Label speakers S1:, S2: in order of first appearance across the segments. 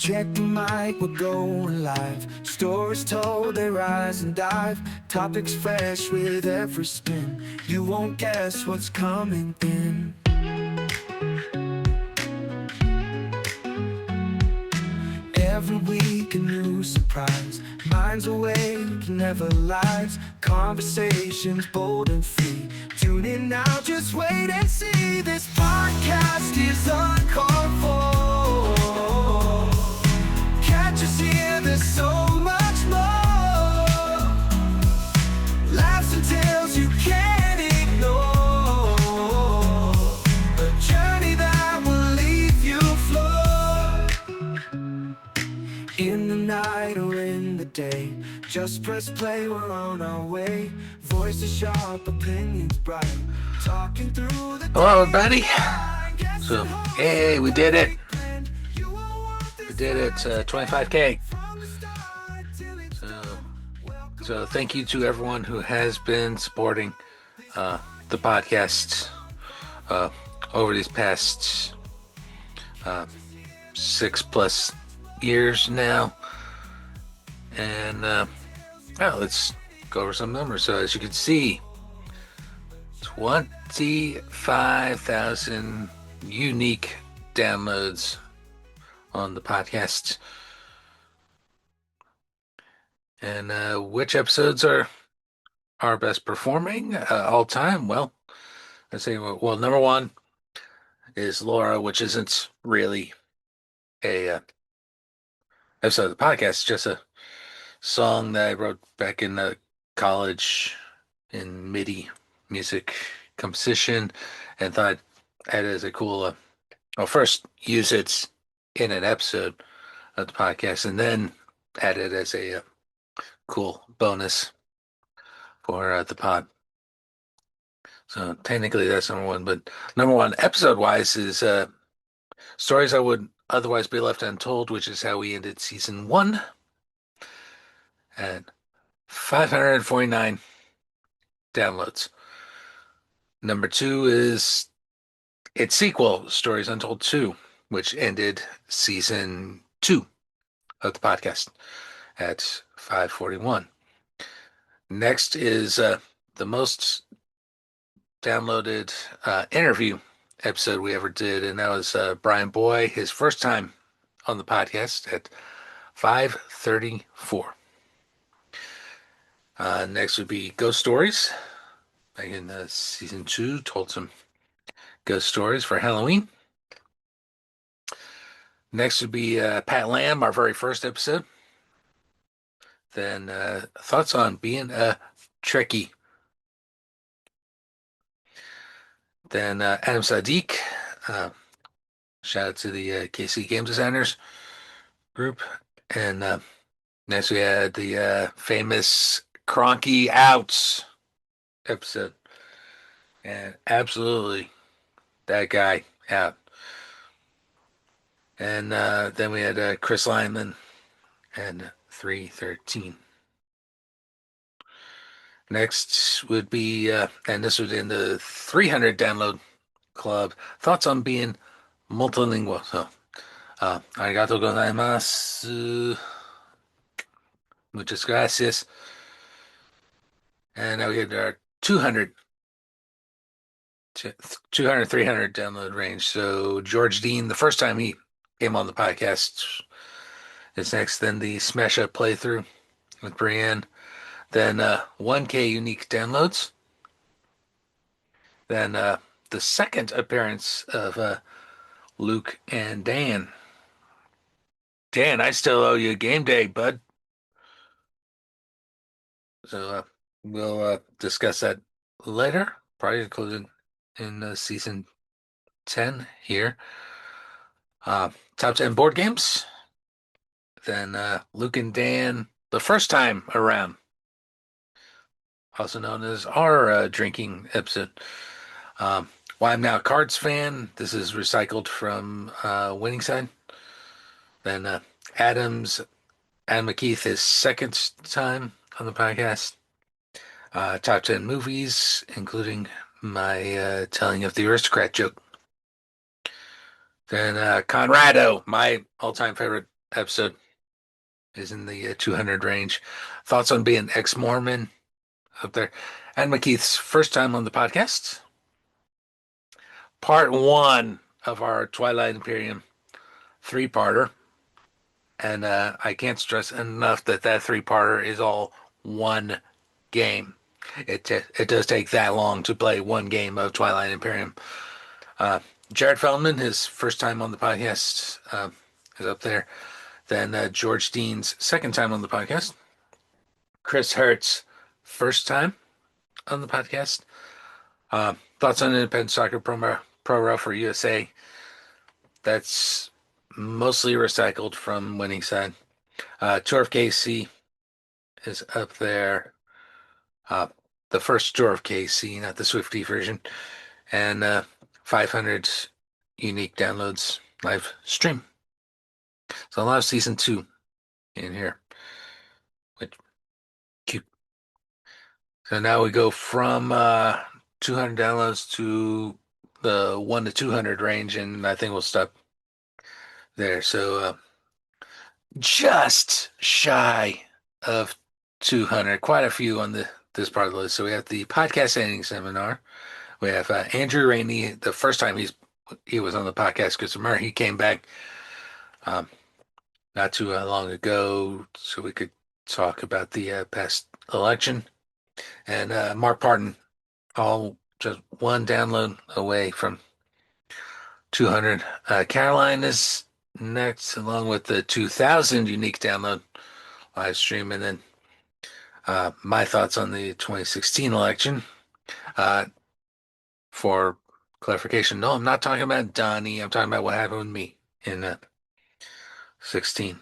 S1: Check the mic, we're going live. Stories told, they rise and dive. Topics fresh with every spin. You won't guess what's coming in. Every week a new surprise. Minds awake, never lies. Conversations bold and free. Tune in now, just wait and see. This podcast is uncalled for. Catch us here, there's so much more. Laughs and tales you can't ignore. A journey that will leave you floored. In the night or in the day, just press play, we're on our way. Voices sharp, opinions bright. Talking through the
S2: Hello, everybody. So, hey, we did it. We did it, 25K. So thank you to everyone who has been supporting the podcast over these past 6+ years now. And well, let's go over some numbers. So as you can see, 25,000 unique downloads on the podcast. And which episodes are our best performing all time? Well, let's say, well, number one is Laura, which isn't really a episode of the podcast. It's just a song that I wrote back in college in MIDI music composition, and thought I'd add it as a cool, well, first use it in an episode of the podcast, and then add it as a cool bonus for the pod. So technically that's number one, but number one episode wise is Stories I Would Otherwise Be Left Untold, which is how we ended season 1 at 549 downloads. Number 2 is its sequel, Stories Untold 2, which ended season 2 of the podcast at 541. Next is the most downloaded interview episode we ever did, and that was Brian Boy, his first time on the podcast, at 534. Next would be Ghost Stories. Back in season 2, told some ghost stories for Halloween. Next would be Pat Lamb, our very first episode. Then thoughts on being a Trekkie. Then Adam Sadiq. Shout out to the KC Game Designers group. And next we had the famous Cronky Outs episode. And absolutely that guy out. And then we had Chris Lyman and 313. Next would be, and this was in the 300 download club, thoughts on being multilingual. So, arigato gozaimasu. Muchas gracias. And now we had our 200, 300 download range. So George Dean, the first time he came on the podcast, is next. Then the Smash Up playthrough with Brienne. Then 1K unique downloads. Then the second appearance of Luke and Dan. Dan, I still owe you a game day, bud. So we'll discuss that later, probably included in season 10 here. Top 10 board games. Then Luke and Dan, the first time around, also known as our drinking episode. Why I'm Now a Cards Fan. This is recycled from Winning Side. Then Adam McKeith, his second time on the podcast. Top 10 movies, including my telling of the aristocrat joke. Then Conrado, my all-time favorite episode is in the 200 range. Thoughts on being ex-Mormon up there? And McKeith's first time on the podcast. Part one of our Twilight Imperium three-parter. And I can't stress enough that that three-parter is all one game. It does take that long to play one game of Twilight Imperium. Uh, Jared Feldman, his first time on the podcast, is up there. Then George Dean's second time on the podcast. Chris Hertz, first time on the podcast. Thoughts on independent soccer pro for USA. That's mostly recycled from winning side. Tour of KC is up there. Uh, the first Tour of KC, not the Swifty version. And 500 unique downloads live stream. So a lot of season 2 in here. Which cute. So now we go from 200 downloads to the 1 to 200 range, and I think we'll stop there. So just shy of 200, quite a few on this part of the list. So we have the podcast editing seminar. We have Andrew Rainey. The first time he was on the podcast, because remember he came back um, not too long ago, so we could talk about the past election. And Mark Parton, all just one download away from 200. Caroline is next, along with the 2,000 unique download live stream. And then my thoughts on the 2016 election. For clarification, no, I'm not talking about Donnie. I'm talking about what happened with me in 16.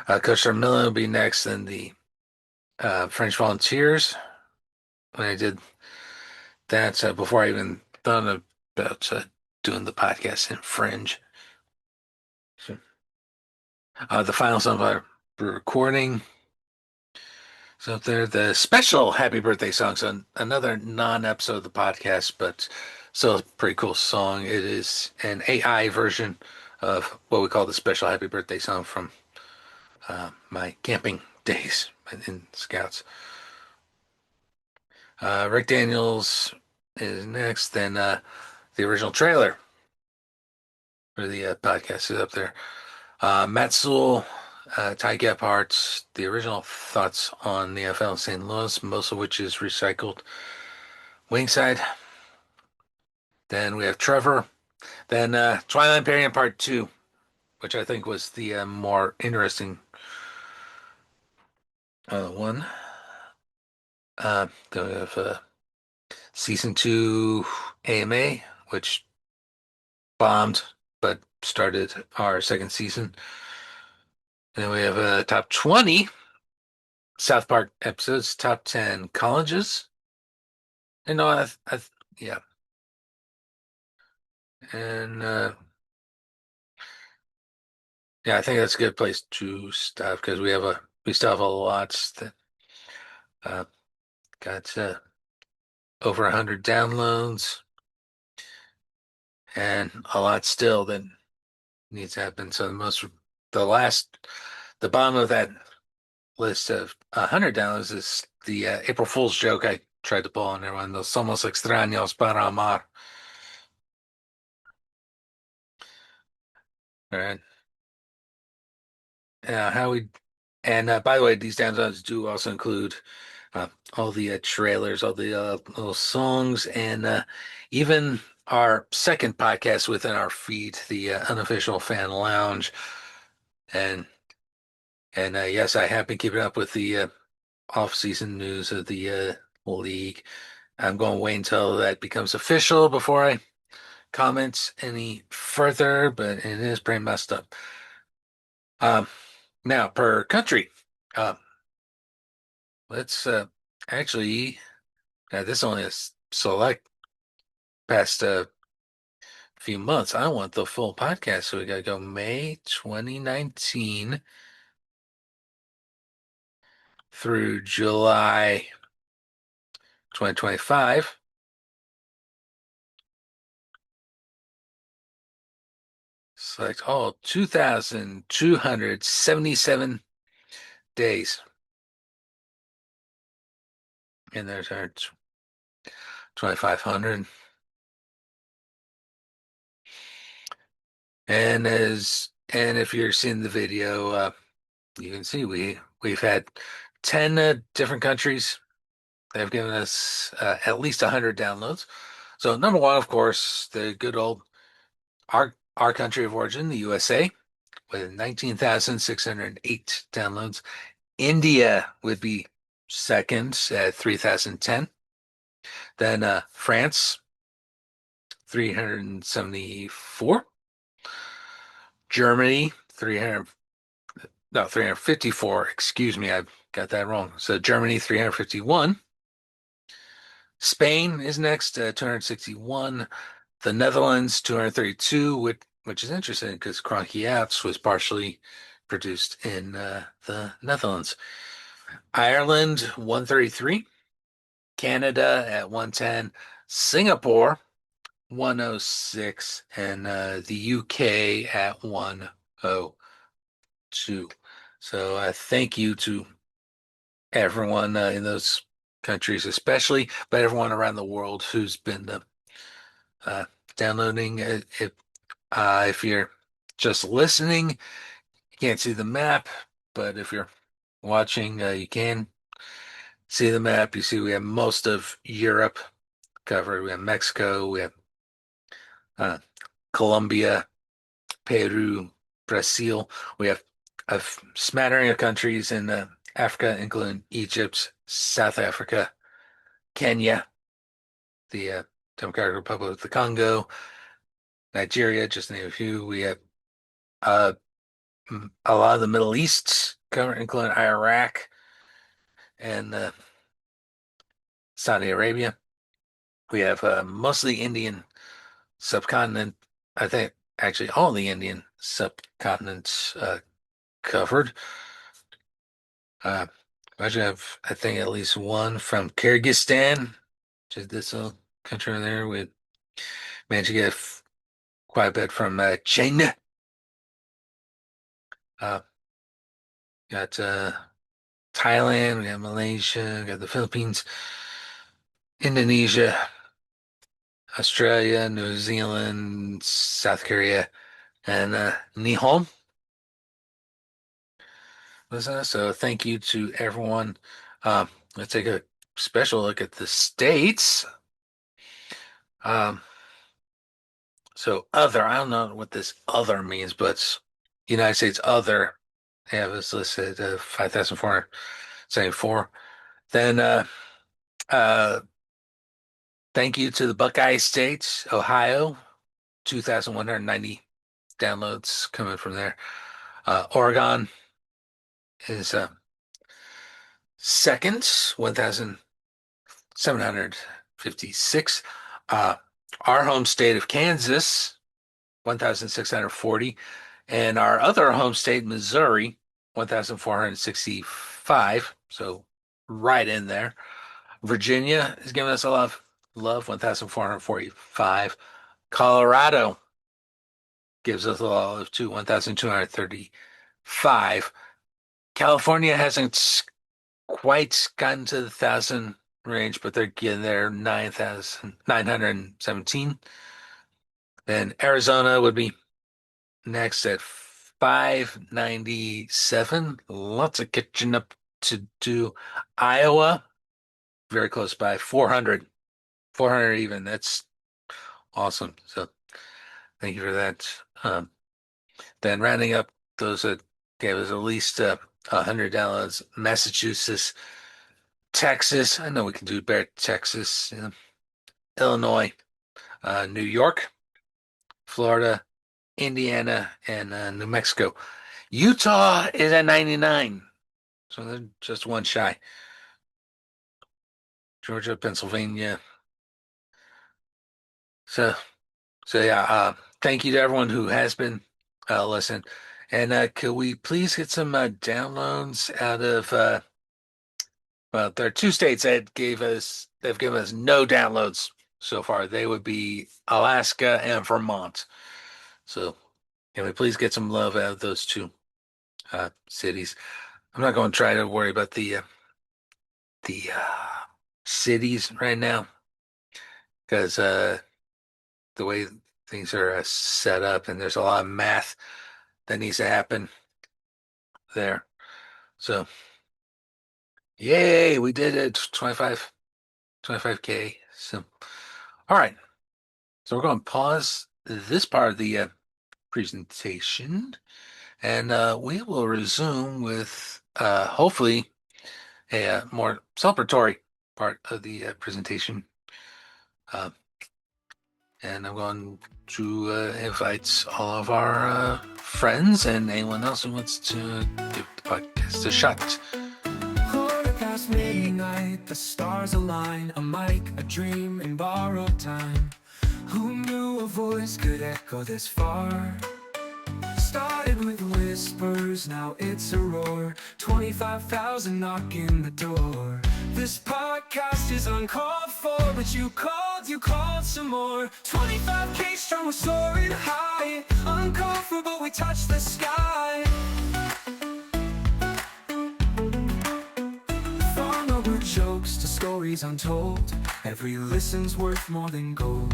S2: Coach Miller will be next, and the French Volunteers. When I did that, before I even thought about doing the podcast in Fringe. So, the final song of our recording. So up there, the special happy birthday song. So another non-episode of the podcast, but still a pretty cool song. It is an AI version of what we call the special happy birthday song from my camping days in Scouts. Rick Daniels is next. Then the original trailer for the podcast is up there. Matt Sewell, Ty Gephardt, the original thoughts on the NFL in St. Louis, most of which is recycled. Wingside. Then we have Trevor. Then Twilight Imperium Part 2, which I think was the more interesting one. Then we have Season 2 AMA, which bombed, but started our second season. And then we have Top 20 South Park episodes, Top 10 colleges. And no, yeah. And yeah, I think that's a good place to stop, because we still have a lot that uh, got over 100 downloads, and a lot still that needs to happen. So the bottom of that list of 100 downloads is the April Fool's joke I tried to pull on everyone. Los somos extraños para amar. All right. How we and by the way, these downloads do also include all the trailers, all the little songs, and even our second podcast within our feed, the unofficial fan lounge. And yes, I have been keeping up with the off-season news of the league. I'm going to wait until that becomes official before I comment any further, but it is pretty messed up. Now, per country, uh, let's actually, this only a select past few months. I want the full podcast, so we got to go May 2019 through July 2025. Select all 2,277 days. And there's our 2,500. And if you're seeing the video, you can see we've had 10 different countries that have given us at least 100 downloads. So number one, of course, the good old our country of origin, the USA, with 19,608 downloads. India would be second at 3,010. Then France, 374. Germany, 300, no, 354. Excuse me, I got that wrong. So Germany, 351. Spain is next, 261. The Netherlands, 232, which is interesting because Cronky Apps was partially produced in the Netherlands. Ireland, 133. Canada at 110. Singapore, 106. And the UK at 102. So thank you to everyone in those countries, especially, but everyone around the world who's been uh, downloading. If you're just listening, you can't see the map, but if you're watching, you can see the map. You see we have most of Europe covered. We have Mexico, we have uh, Colombia, Peru, Brazil. We have a smattering of countries in Africa, including Egypt, South Africa, Kenya, the Democratic Republic of the Congo, Nigeria, just to name a few. We have uh, a lot of the Middle East, including Iraq and Saudi Arabia. We have most of the Indian subcontinent. I think actually all the Indian subcontinents covered. Uh, I should have, I think, at least one from Kyrgyzstan, which is this little country over there. We managed to get quite a bit from China. Uh, got Thailand, we got Malaysia, we got the Philippines, Indonesia, Australia, New Zealand, South Korea, and Nihon. So thank you to everyone. Let's take a special look at the states. Um, so other, I don't know what this other means, but United States other, they have us listed 5,474. Then uh, thank you to the Buckeye States, Ohio, 2,190 downloads coming from there. Oregon is second, 1,756. Our home state of Kansas, 1,640. And our other home state, Missouri, 1,465. So right in there. Virginia is giving us a lot of love, 1,445. Colorado gives us a lot of love, 1,235. California hasn't quite gotten to the thousand range, but they're getting there, 9,917. Then Arizona would be next at 597. Lots of catching up to do. Iowa, very close by, 400. 400 even. That's awesome. So thank you for that. Then rounding up those that gave us at least 100 downloads, Massachusetts, Texas. I know we can do better. Texas, Illinois, New York, Florida, Indiana, and New Mexico. Utah is at 99, so they're just one shy. Georgia, Pennsylvania. So, so yeah. Thank you to everyone who has been listening. And could we please get some downloads out of well, there are two states they've given us no downloads so far. They would be Alaska and Vermont. So Can we please get some love out of those two cities? I'm not going to try to worry about the cities right now because the way things are set up, and there's a lot of math that needs to happen there. So, yay, we did it. 25K. So, all right. So we're going to pause this part of the presentation, and we will resume with hopefully a more celebratory part of the presentation. Uh, and I'm going to invite all of our friends and anyone else who wants to give the podcast a shot.
S1: Quarter past midnight, the stars align. A mic, a dream in borrowed time. Who knew a voice could echo this far? Started with whispers, now it's a roar. 25,000 knocking the door. This podcast is uncalled for, but you called some more. 25K strong, we're soaring high. Uncalled for, but we touch the sky. From our jokes to stories untold, every listen's worth more than gold.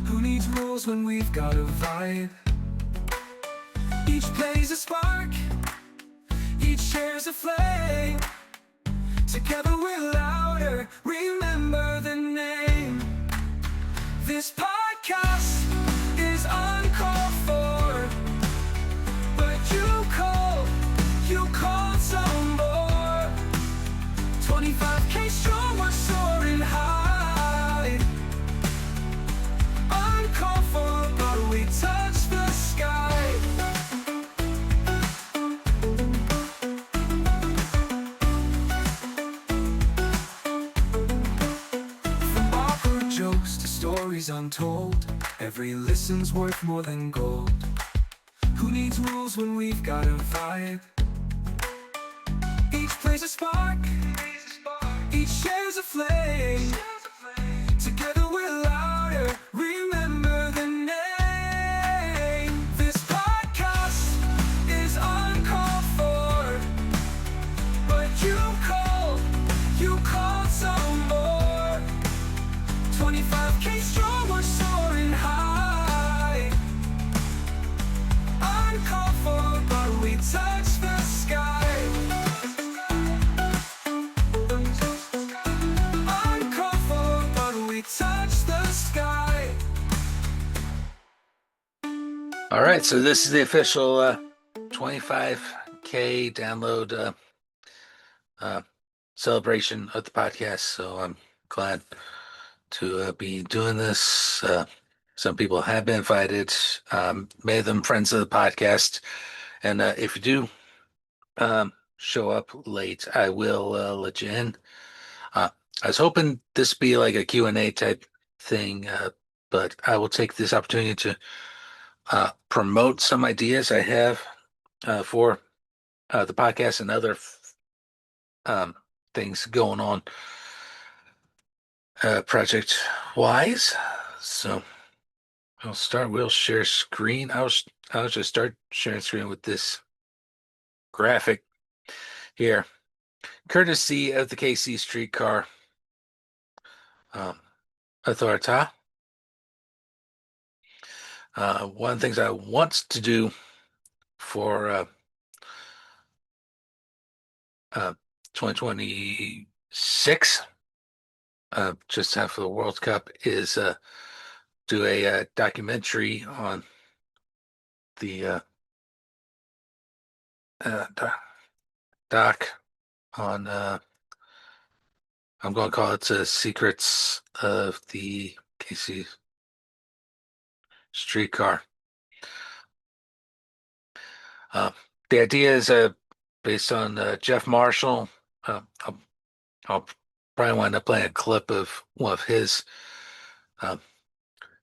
S1: Who needs rules when we've got a vibe? Each plays a spark, each shares a flame. Together we're louder, remember the name. This podcast is uncalled for, but you called some more. 25K strong, we're soaring high. Uncalled for, but we touch the sky. From awkward jokes to stories untold, every listen's worth more than gold. Who needs rules when we've got a vibe? Each plays a spark, each shares a flame. Together we're louder, remember the name. This podcast is uncalled for, but you called some more. 25K strong, we're soaring high. Uncalled for, but we touch the sky. Uncalled for, but we touch the sky.
S2: All right, so this is the official 25K download celebration of the podcast. So I'm glad to be doing this. Some people have been invited, many of them friends of the podcast. And if you do show up late, I will let you in. I was hoping this would be like a Q&A type thing, but I will take this opportunity to promote some ideas I have for the podcast and other things going on project wise. So we'll share screen. I'll just start sharing screen with this graphic here, courtesy of the KC Streetcar Authority. One of the things I want to do for 2026, just after the World Cup, is do a documentary on the doc on I'm going to call it Secrets of the KC Streetcar. The idea is based on Jeff Marshall. I'll probably wind up playing a clip of one of his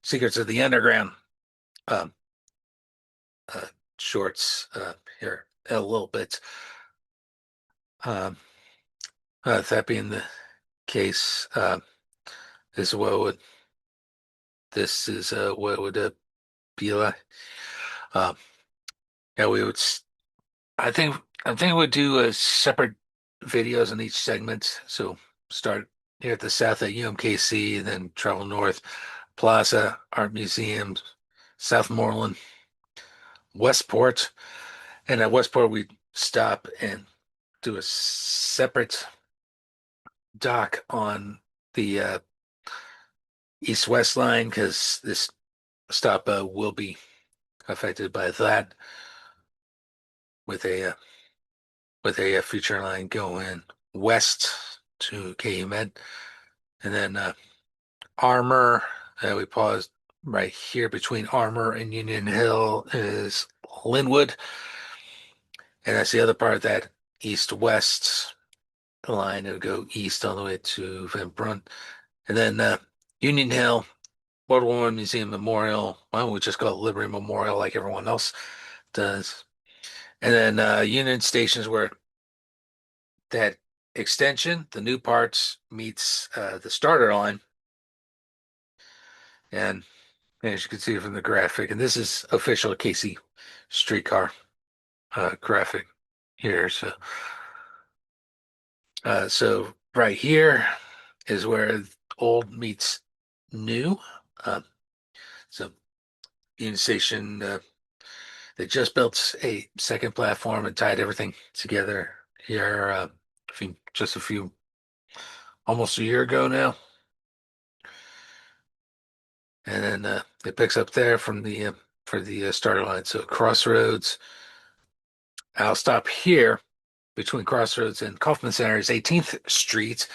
S2: Secrets of the Underground shorts here a little bit. That being the case, this is what would be like. Uh, yeah, we would. I think I think we'd do a separate videos on each segment. So start here at the south at UMKC, and then travel north, Plaza, Art Museums, Southmoreland, Westport, and at Westport we stop and do a separate dock on the east-west line because this stop will be affected by that with a future line going west to KU-Med, and then Armor. We paused right here between Armor and Union Hill is Linwood, and that's the other part of that east-west line. It'll go east all the way to Van Brunt, and then Union Hill, World War One Museum Memorial. Why don't we just call it Liberty Memorial like everyone else does? And then Union Stations where that extension, the new parts meets the starter line. And as you can see from the graphic, and this is official Casey streetcar graphic here. So right here is where old meets new. Uh, so Union Station, they just built a second platform and tied everything together here just a few, almost a year ago now. And then it picks up there from the for the starter line. So Crossroads, I'll stop here between Crossroads and Kaufman Center is 18th Street.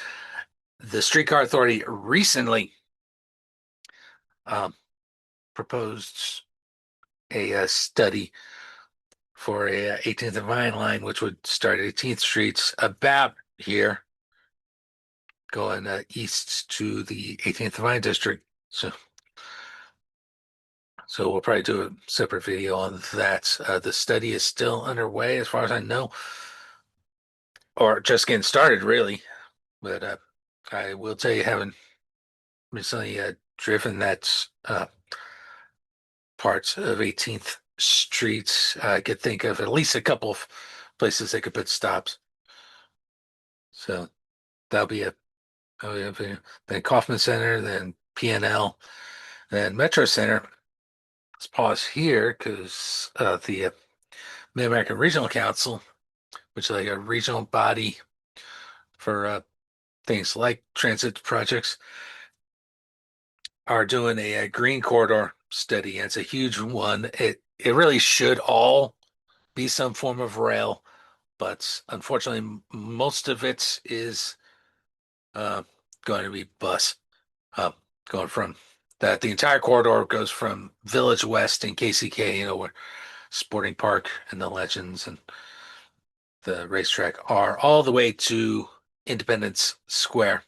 S2: The Streetcar Authority recently um, proposed a study for a 18th and Vine line, which would start at 18th Street about here, going east to the 18th and Vine district. So we'll probably do a separate video on that. The study is still underway, as far as I know, or just getting started, really. But I will tell you, having recently driven that parts of 18th Street, I could think of at least a couple of places they could put stops. So that'll be a video. Then Kaufman Center, then PNL, then Metro Center. Let's pause here because the Mid-American Regional Council, which is like a regional body for things like transit projects, are doing a green corridor study, and it's a huge one. It really should all be some form of rail, but unfortunately, most of it is uh, going to be bus. Uh, going from that, the entire corridor goes from Village West in KCK, where Sporting Park and the Legends and the racetrack are, all the way to Independence Square.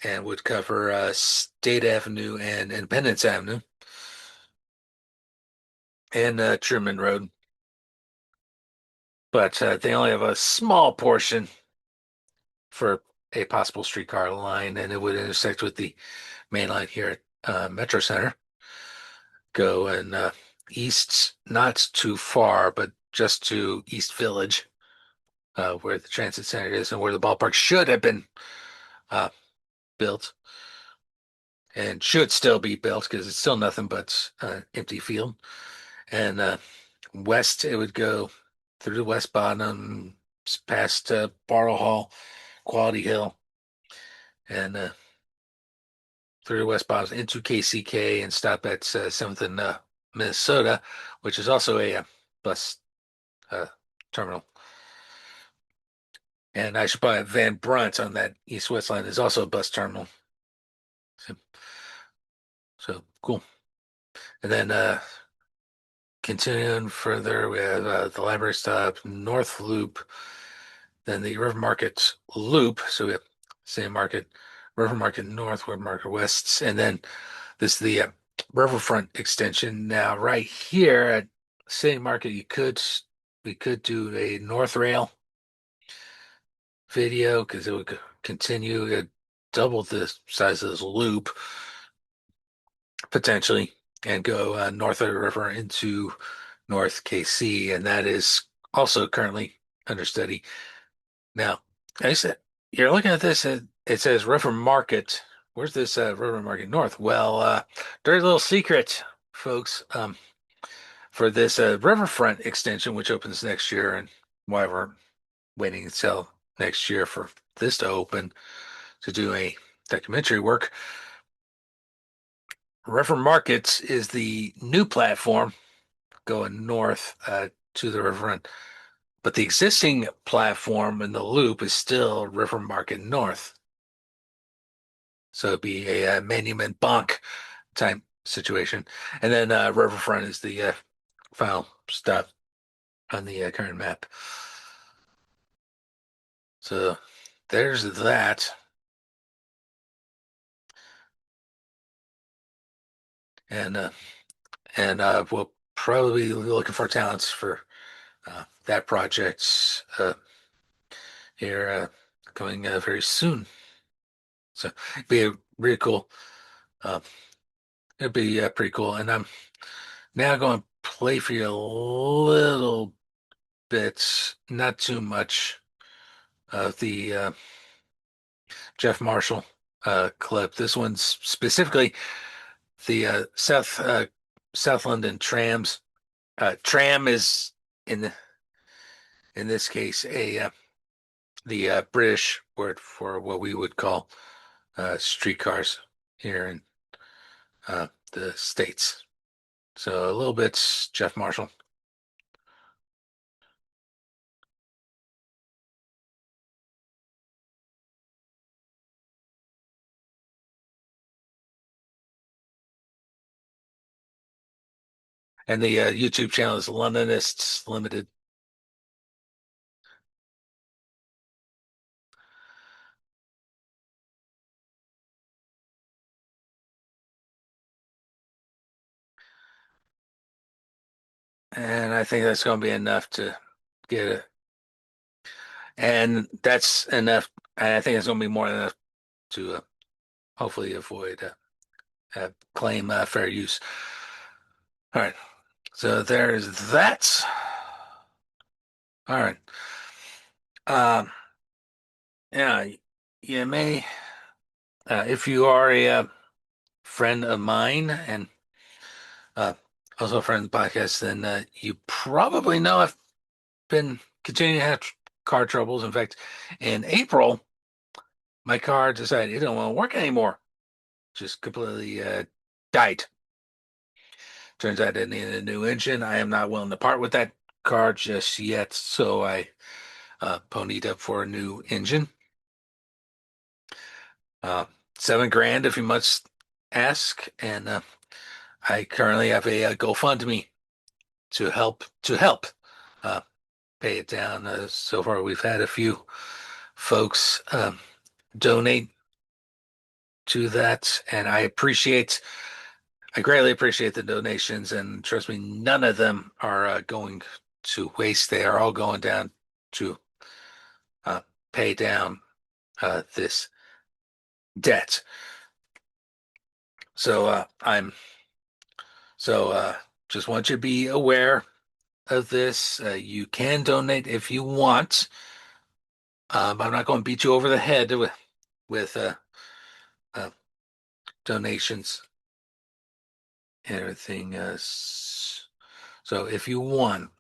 S2: And would cover State Avenue and Independence Avenue and Truman Road. But they only have a small portion for a possible streetcar line, and it would intersect with the main line here at Metro Center. Go and east, not too far, but just to East Village, where the transit center is and where the ballpark should have been uh, built and should still be built because it's still nothing but empty field. And west, it would go through the West Bottom, past Barrow Hall, Quality Hill, and through the West Bottom into KCK and stop at 7th and Minnesota, which is also a bus uh, terminal. And I should probably Van Brunt on that east-west line is also a bus terminal. So cool. And then continuing further, we have the library stop, North Loop, then the River Market Loop. So we have Sand Market, River Market North, River Market West, and then this is the Riverfront extension. Now, right here at City Market, we could do a North Rail video because it would continue at double the size of this loop potentially. and go north of the river into North KC, and that is also currently under study. Now, I said, you're looking at this, and it says River Market. Where's this River Market North? Well, dirty little secret, folks. For this riverfront extension, which opens next year, and why we're waiting until next year for this to open to do a documentary work. River Markets is the new platform going north to the riverfront, but the existing platform in the loop is still River Market North. So it'd be a Monument Bonk type situation. And then Riverfront is the final stop on the current map. So there's that. And we'll probably be looking for talents for that project here coming very soon. So it'd be a really cool. Uh, it'd be pretty cool. And I'm now going to play for you a little bit, not too much, of the Jeff Marshall clip. This one's specifically the South London trams. Tram is in this case a the British word for what we would call streetcars here in the States. So a little bit Jeff Marshall. And the YouTube channel is Londonists Limited. And I think that's going to be enough to get it. And that's enough. I think it's going to be more than enough to hopefully avoid claim fair use. All right. So there's that. All right. Um, yeah, you may, if you are a friend of mine and uh, also a friend of the podcast, then you probably know I've been continuing to have car troubles. In fact, in April, my car decided it don't want to work anymore. Just completely died. Turns out it needed a new engine. I am not willing to part with that car just yet, so I ponied up for a new engine. Uh, 7 grand, if you must ask, and I currently have a, GoFundMe to help uh, pay it down. So far, we've had a few folks donate to that, and I greatly appreciate the donations, and trust me, none of them are going to waste. They are all going down to uh, pay down this debt. So so just want you to be aware of this. You can donate if you want. I'm not going to beat you over the head with uh, donations and everything. So if you want,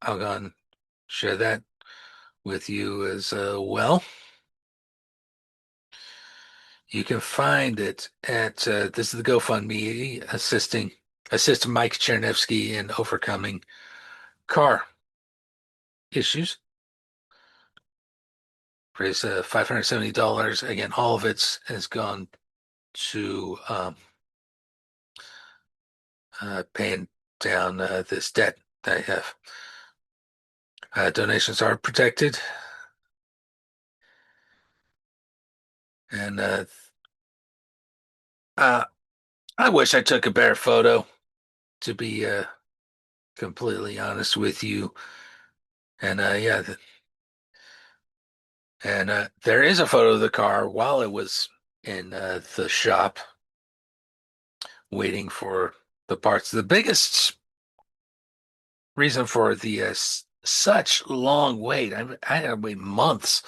S2: I'll go and share that with you as well. You can find it at this is the GoFundMe assist Mike Chernevsky in overcoming car issues. Raise $570. Again, all of it has gone to paying down this debt that I have. Donations are protected, and uh, I wish I took a better photo, to be completely honest with you. And yeah, and there is a photo of the car while it was in the shop, waiting for the parts. The biggest reason for the such long wait, I had to wait months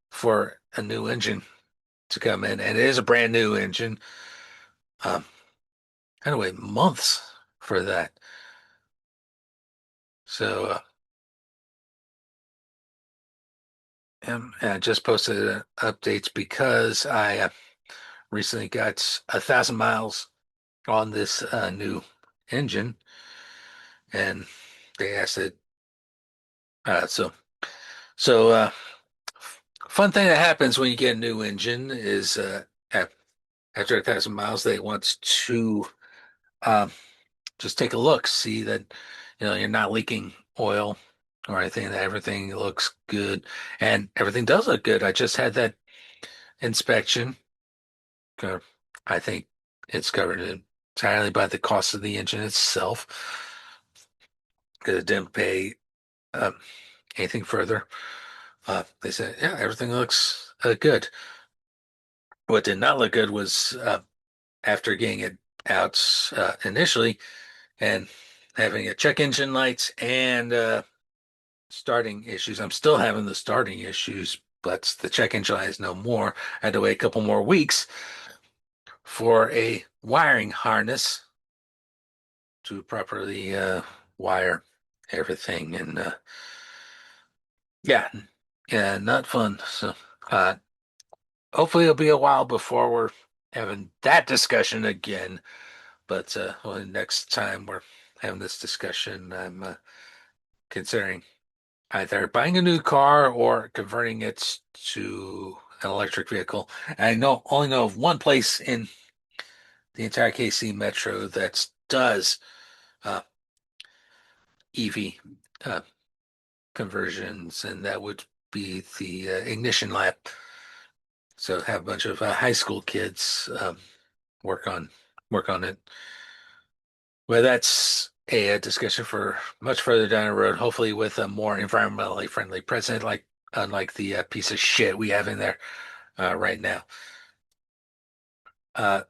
S2: for a new engine to come in, and it is a brand new engine. Um, I had to wait months for that. So, and I just posted updates because I recently got 1,000 miles on this new engine, and they asked it. So fun thing that happens when you get a new engine is after 1,000 miles, they want to um, just take a look, see that you're not leaking oil or anything, that everything looks good, and everything does look good. I just had that inspection. Uh, I think it's covered entirely by the cost of the engine itself because it didn't pay um, anything further. They said, yeah, everything looks good. What did not look good was after getting it out initially and having a check engine lights and starting issues. I'm still having the starting issues, but the check engine light is no more. I had to wait a couple more weeks for a wiring harness to properly wire everything. And yeah, yeah, not fun. So uh, hopefully it'll be a while before we're having that discussion again. But well, next time we're having this discussion, I'm considering either buying a new car or converting it to an electric vehicle. I only know of one place in the entire KC Metro that does uh, EV uh, conversions, and that would be the Ignition Lab. So have a bunch of high school kids work on it. Well, that's a discussion for much further down the road, hopefully with a more environmentally friendly president, like unlike the piece of shit we have in there right now.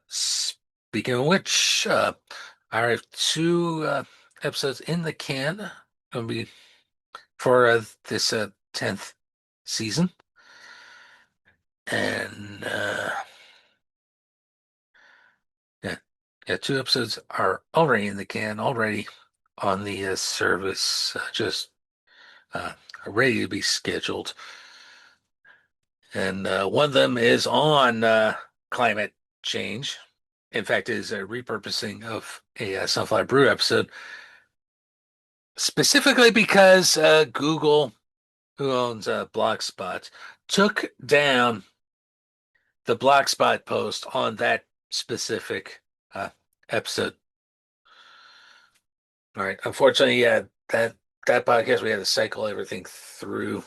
S2: Speaking of which, I have two episodes in the can. Gonna be for this 10th season, and yeah, yeah, two episodes are already in the can, already on the service, just uh, ready to be scheduled. And one of them is on climate change. In fact, it is a repurposing of a Sunflower Brew episode, specifically because Google, who owns Blogspot, took down the Blogspot post on that specific uh, episode. All right. Unfortunately, yeah, that podcast we had to cycle everything through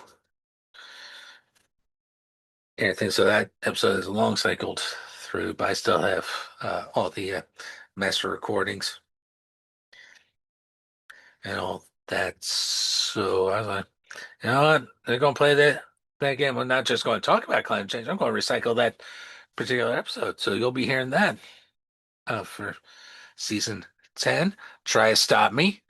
S2: everything, so that episode is long cycled through, but I still have all the master recordings and all that. So I was like, you know what? They're gonna play that game. I'm not just going to talk about climate change. I'm going to recycle that particular episode. So you'll be hearing that for season 10. Try to stop me.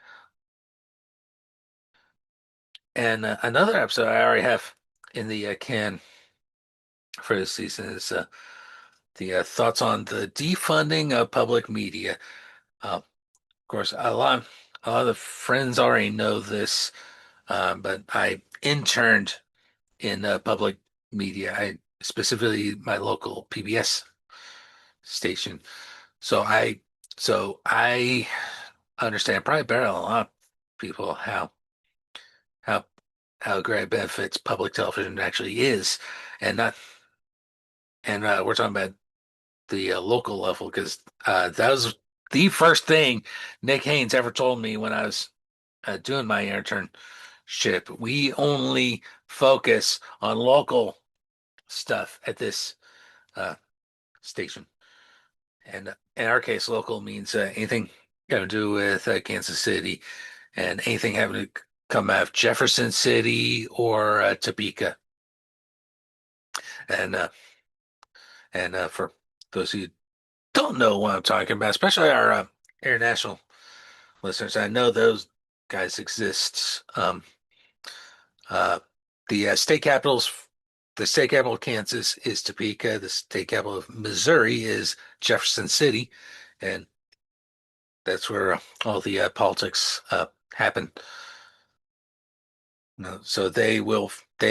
S2: And another episode I already have in the can for this season is the thoughts on the defunding of public media. Of course, a lot of friends already know this, but I interned in public media. I specifically my local PBS station. So I understand probably better than a lot of people how how great benefits public television actually is, and not and we're talking about the local level because that was the first thing Nick Haynes ever told me when I was doing my internship. We only focus on local stuff at this uh, station. And in our case, local means anything having to do with Kansas City and anything having to come out of Jefferson City or Topeka. And for those who don't know what I'm talking about, especially our international listeners. I know those guys exist. Uh, the state capital of Kansas is Topeka. The state capital of Missouri is Jefferson City, and that's where all the politics happen. No, so they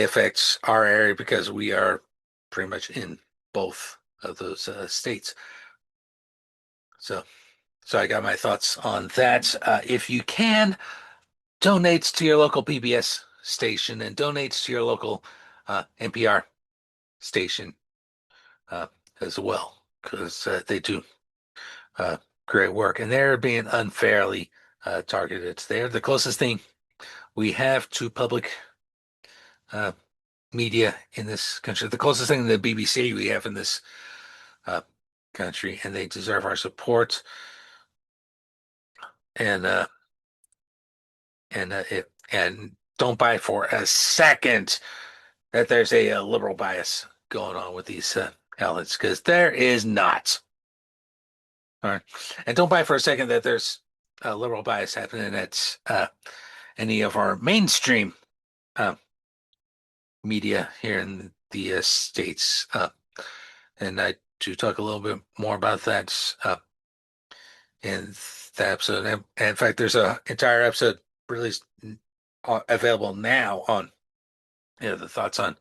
S2: affect our area because we are pretty much in both of those states. So so I got my thoughts on that. If you can, donate to your local PBS station and donate to your local NPR station uh, as well because they do uh, great work and they're being unfairly targeted. They're the closest thing we have to public uh, media in this country, the closest thing to the BBC we have in this uh, country, and they deserve our support. And and don't buy for a second that there's a liberal bias going on with these outlets because there is not. All right, and don't buy for a second that there's a liberal bias happening at any of our mainstream uh, media here in the states. And I do talk a little bit more about that in the episode. And in fact, there's an entire episode released available now on the thoughts on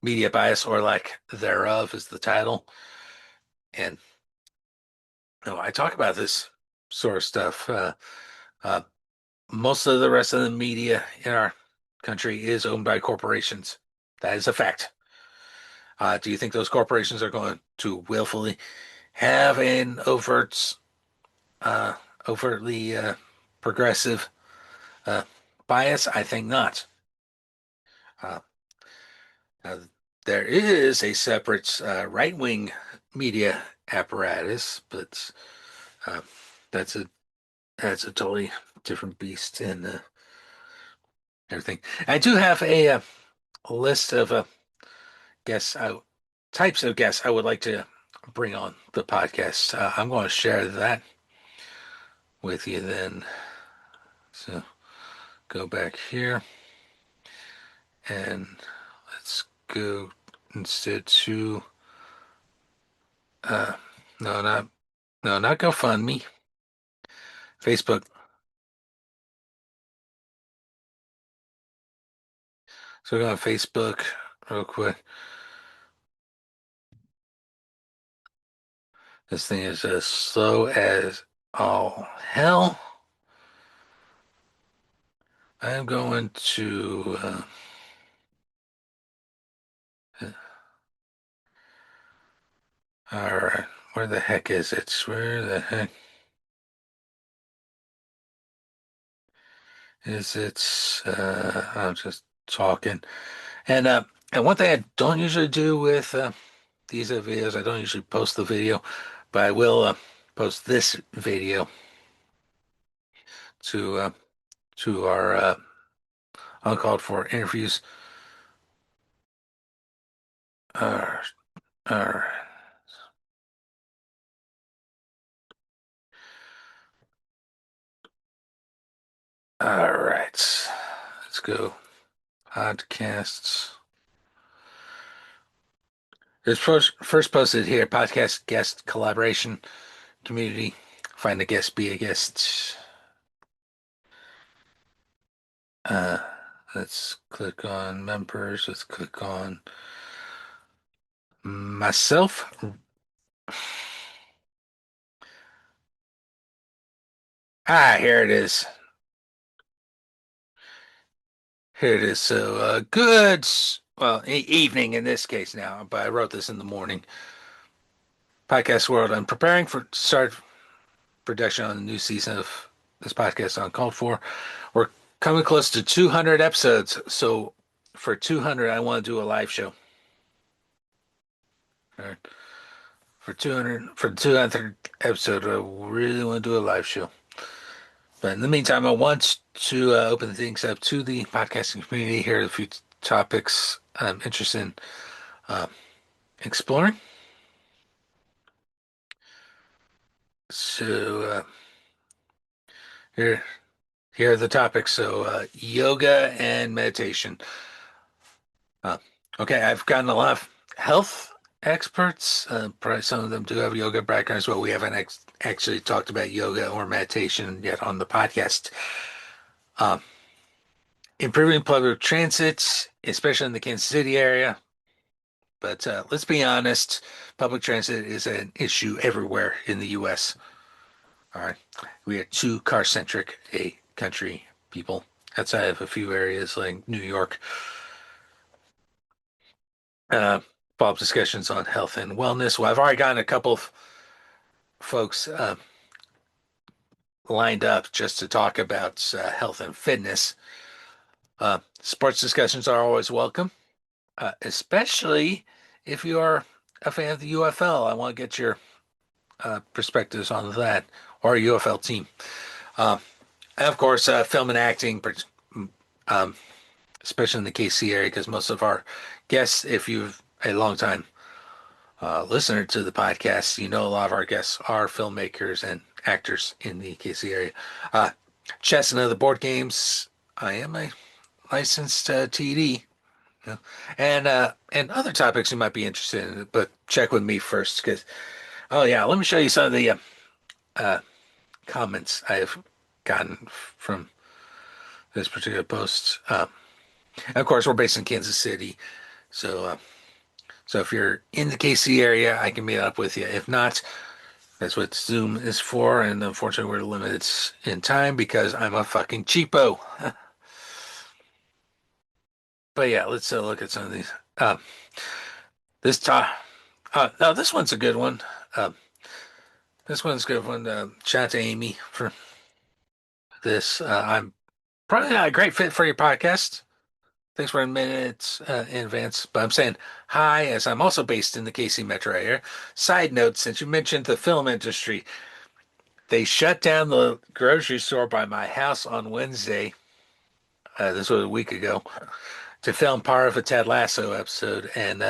S2: media bias or lack thereof is the title. And I talk about this sort of stuff. Uh, most of the rest of the media in our country is owned by corporations. That is a fact. Do you think those corporations are going to willfully have an uh, overtly progressive uh, bias? I think not. Uh, uh, there is a separate right-wing media apparatus, but uh, that's a totally different beast and everything. I do have a list of guests, types of guests I would like to bring on the podcast. I'm going to share that with you then. So go back here and let's go instead to uh no not GoFundMe, Facebook. So we're going to Facebook real quick. This thing is as slow as all hell. I'm going to all right. Where the heck is it? Where the heck is it? I'm just talking. And one thing I don't usually do with these videos, I don't usually post the video, but I will post this video to our uncalled for interviews. Uh, uh, all right, let's go. Podcasts. It's first posted here. Podcast guest collaboration community. Find a guest, be a guest. Uh, let's click on members. Let's click on myself. Here it is. Here it is. So, good, well, evening in this case now, but I wrote this in the morning. Podcast World. I'm preparing for start production on the new season of this podcast on Called For. We're coming close to 200 episodes. So, for 200, I want to do a live show. All right. For the 200th episode, I really want to do a live show. But in the meantime, I want to open things up to the podcasting community. Here are a few topics I'm interested in exploring. So here here are the topics. So yoga and meditation. Uh, okay, I've gotten a lot of health experts. Probably some of them do have yoga backgrounds, but we haven't actually talked about yoga or meditation yet on the podcast. Um, Improving public transit, especially in the Kansas City area. But let's be honest, public transit is an issue everywhere in the U.S. All right. We are too car-centric a country, people, outside of a few areas like New York. Uh, Follow-up discussions on health and wellness. Well, I've already gotten a couple of folks lined up just to talk about health and fitness. Sports discussions are always welcome, especially if you are a fan of the UFL. I want to get your perspectives on that, or a UFL team. And of course, film and acting, um, especially in the KC area, because most of our guests, if you're a long time listener to the podcast, you know a lot of our guests are filmmakers and actors in the KC area. Uh, Chess and other board games. I am a licensed TD, you know, and other topics you might be interested in, but check with me first, because oh yeah, let me show you some of the uh, comments I have gotten from this particular post. Of course, we're based in Kansas City, so so if you're in the KC area, I can meet up with you. If not, that's what Zoom is for, and unfortunately, we're limited in time because I'm a fucking cheapo. But yeah, let's look at some of these. This top, now this one's a good one. Uh, this one's a good one. Shout out to Amy for this. I'm probably not a great fit for your podcast. Thanks for a minute in advance. But I'm saying hi, as I'm also based in the KC metro area. Side note, since you mentioned the film industry, they shut down the grocery store by my house on Wednesday. This was a week ago to film part of a Ted Lasso episode, and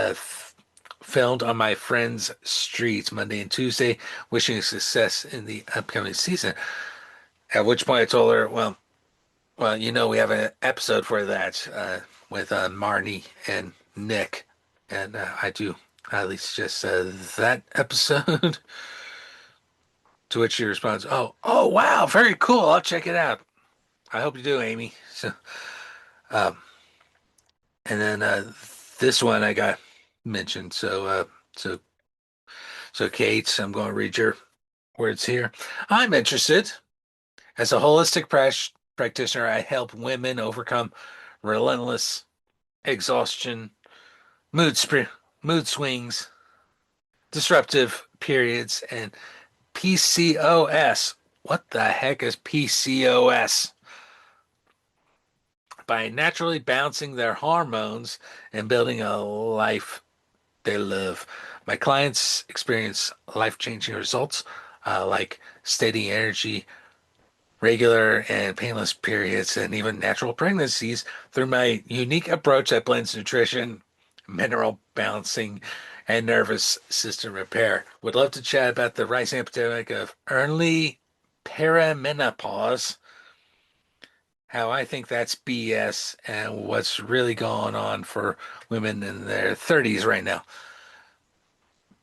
S2: filmed on my friend's street Monday and Tuesday, wishing success in the upcoming season. At which point I told her, well, you know, we have an episode for that with Marnie and Nick, and I do at least just that episode. To which she responds, oh, wow, very cool. I'll check it out. I hope you do, Amy. So, um, and then this one I got mentioned. So Kate, I'm going to read your words here. I'm interested. As a holistic practitioner, I help women overcome relentless exhaustion, mood mood swings, disruptive periods, and PCOS. What the heck is PCOS? By naturally balancing their hormones and building a life they love. My clients experience life-changing results like steady energy, regular and painless periods, and even natural pregnancies through my unique approach that blends nutrition, mineral balancing, and nervous system repair. Would love to chat about the rising epidemic of early perimenopause, how I think that's BS, and what's really going on for women in their 30s right now.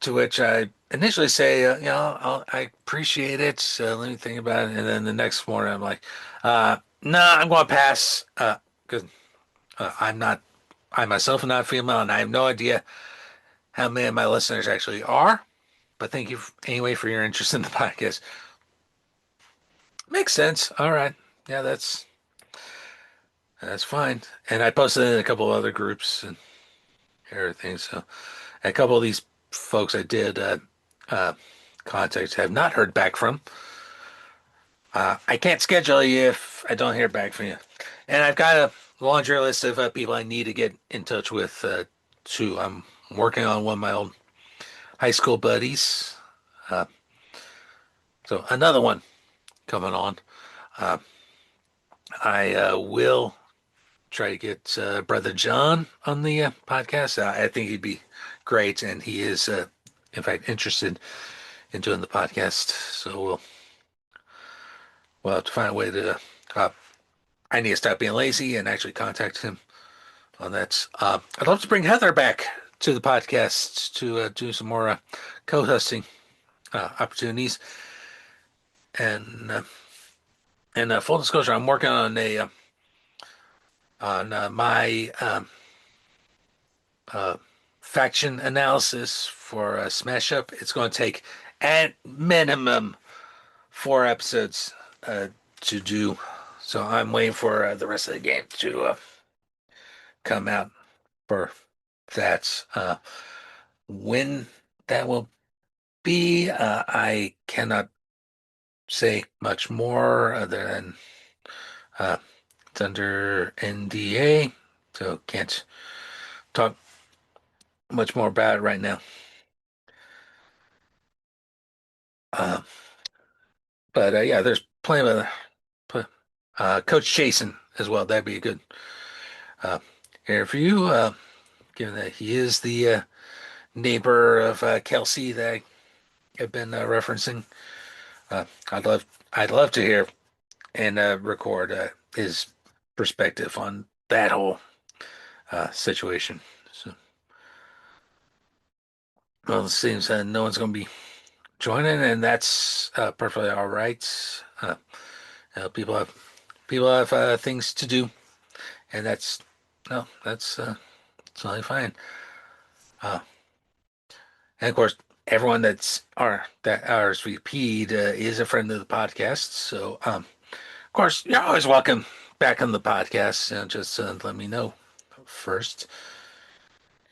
S2: To which I initially say, I appreciate it. So let me think about it. And then the next morning, I'm like, nah, I'm going to pass because I myself am not female, and I have no idea how many of my listeners actually are. But thank you anyway for your interest in the podcast. Makes sense. All right. Yeah, that's fine. And I posted in a couple of other groups and everything. So a couple of these folks I did contact have not heard back from. I can't schedule you if I don't hear back from you. And I've got a laundry list of people I need to get in touch with too. I'm working on one of my old high school buddies. So another one coming on. I will try to get Brother John on the podcast. I think he'd be great, and he is, in fact, interested in doing the podcast. So we'll have to find a way to. I need to stop being lazy and actually contact him on that. I'd love to bring Heather back to the podcast to do some more co-hosting opportunities. And full disclosure, I'm working on my faction analysis for Smash Up. It's going to take at minimum 4 episodes to do. So I'm waiting for the rest of the game to come out for that. When that will be, I cannot say much more other than it's under NDA, so can't talk much more about it right now. But yeah, there's plenty of Coach Jason as well. That'd be a good interview, given that he is the neighbor of Kelsey that I've been referencing. I'd love to hear and record his perspective on that whole situation. So, well, it seems no one's going to be joining, and that's perfectly all right. People have things to do, and that's totally fine. And of course, everyone that RSVP'd is a friend of the podcast. So, of course, you're always welcome back on the podcast. Just let me know first.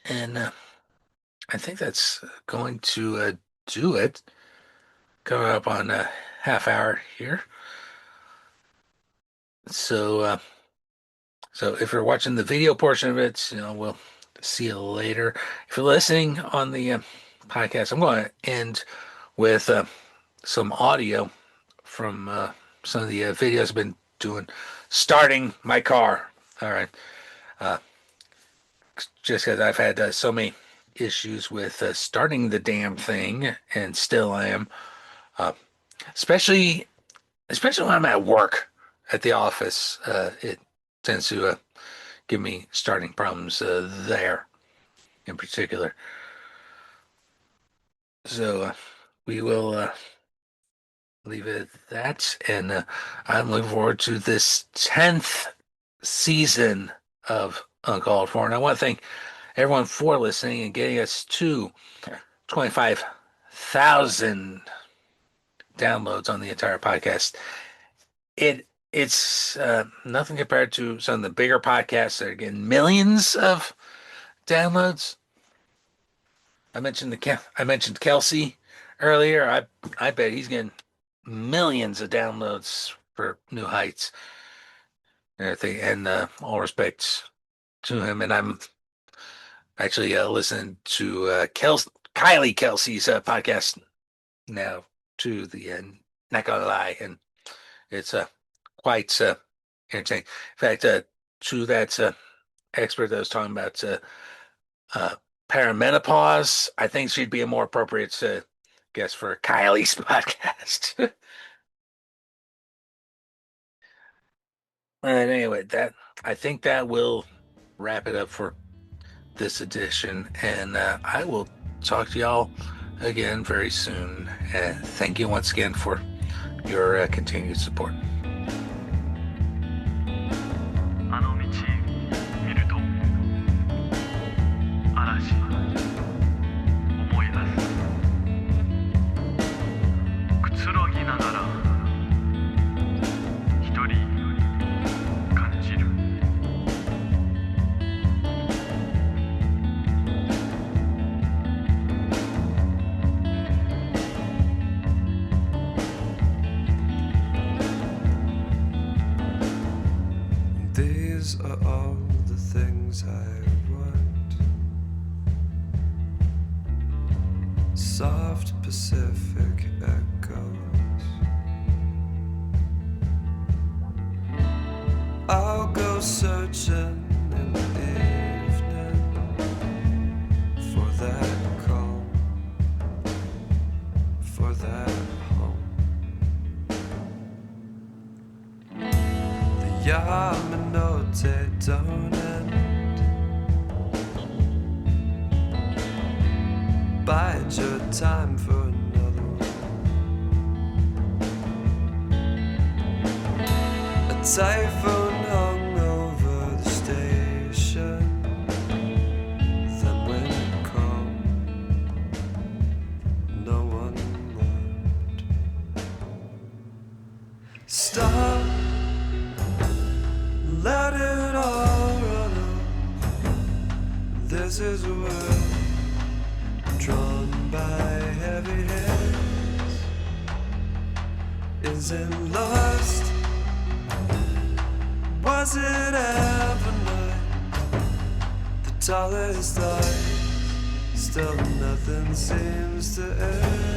S2: And I think that's going to do it. Coming up on a half hour here. So if you're watching the video portion of it, we'll see you later. If you're listening on the podcast, I'm going to end with some audio from some of the videos I've been doing starting my car. All right. Just because I've had so many issues with starting the damn thing, and still I am. Especially when I'm at work at the office, it tends to give me starting problems there in particular. So we will leave it at that, and I'm looking forward to this 10th season of Uncalled For, and I want to thank everyone for listening and getting us to 25,000 downloads on the entire podcast. It's nothing compared to some of the bigger podcasts that are getting millions of downloads. I mentioned Kelsey earlier. I bet he's getting millions of downloads for New Heights and everything. And all respect to him. And I'm actually listening to Kylie Kelsey's podcast now, to the end. Not gonna lie, and it's quite entertaining. In fact, to that expert that was talking about perimenopause, I think she'd be a more appropriate guest for Kylie's podcast. And anyway, I think that will wrap it up for this edition, and I will talk to y'all again very soon. Thank you once again for your continued support.
S3: あの道見ると嵐思い出すくつろぎながら一人感じる
S1: These are all the things I want. Soft Pacific echoes. I'll go searching in the evening for that calm, for Ja, men noter don't end. Bide your time for another one. A typhoon hung over the station. Then when it come, no one left. Stop, let it all run out. This is a world drawn by heavy hands. Is it lost? Was it ever night? The tallest light, still nothing seems to end.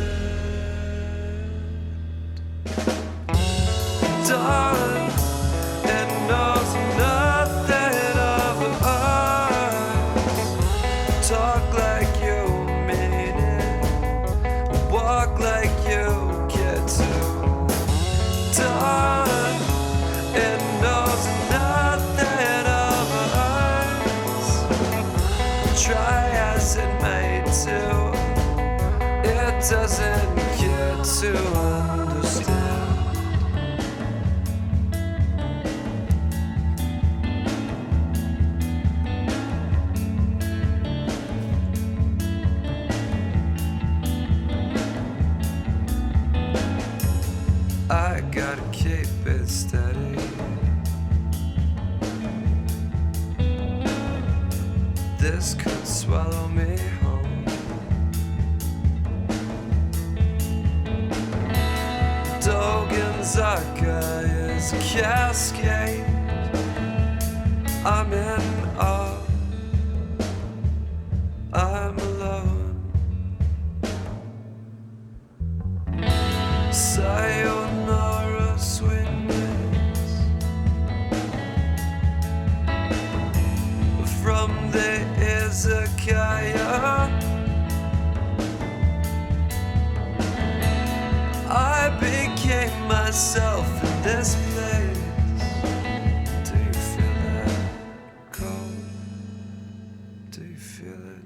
S1: Darling, it knows nothing of us. Talk like you mean it, walk like you get to. Darling, it knows nothing of us. Try as it may to, it doesn't get to understand. I gotta keep it steady. This could swallow me whole. Dogenzaka is a cascade. I'm in awe. I'm alone. Sayonara, sweetness. From the izakaya, I became myself in this place. Do you feel that cold? Do you feel it?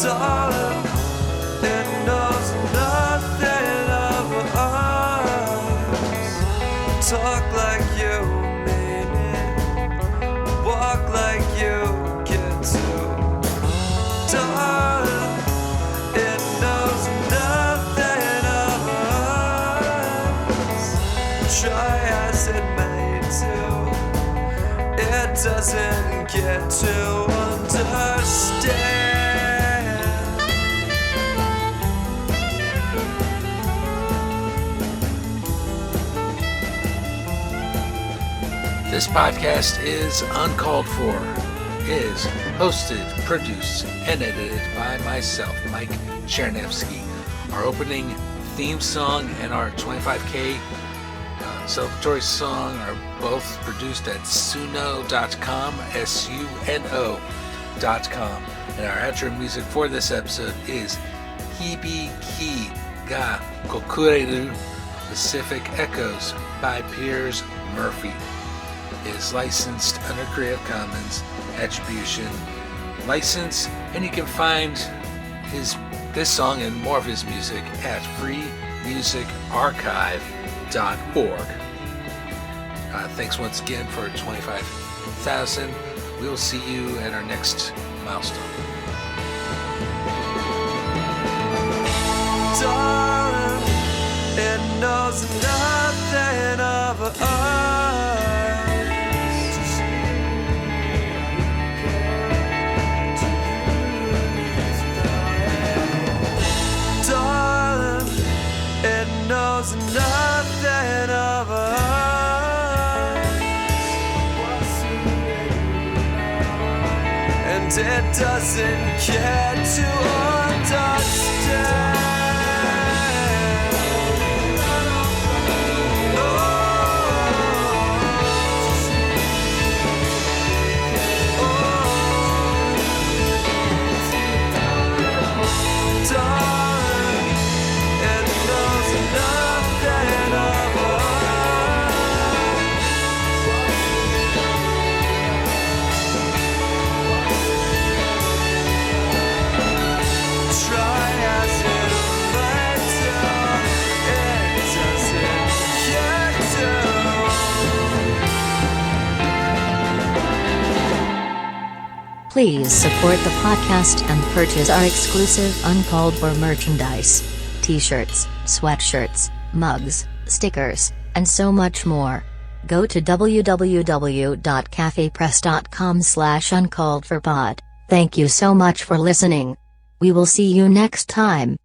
S1: Darling, it knows nothing of us. Talk like you mean it, walk like you get to. Darling, it knows nothing of us. Try as it may to, it doesn't get to understand.
S2: This podcast is Uncalled For, is hosted, produced, and edited by myself, Mike Chernevsky. Our opening theme song and our 25K celebratory song are both produced at suno.com, suno.com. And our outro music for this episode is Hibiki ga Kokureru Pacific Echoes by Piers Murphy. It is licensed under Creative Commons Attribution License, and you can find this song and more of his music at freemusicarchive.org. Thanks once again for 25,000. We will see you at our next milestone.
S1: Darling, it knows nothing of us. Darling, it knows nothing it doesn't care to understand. Darling, it knows nothing of us. Try as it might do, it doesn't care to.
S4: Please support the podcast and purchase our exclusive Uncalled For merchandise. T-shirts, sweatshirts, mugs, stickers, and so much more. Go to www.cafepress.com/uncalledforpod. Thank you so much for listening. We will see you next time.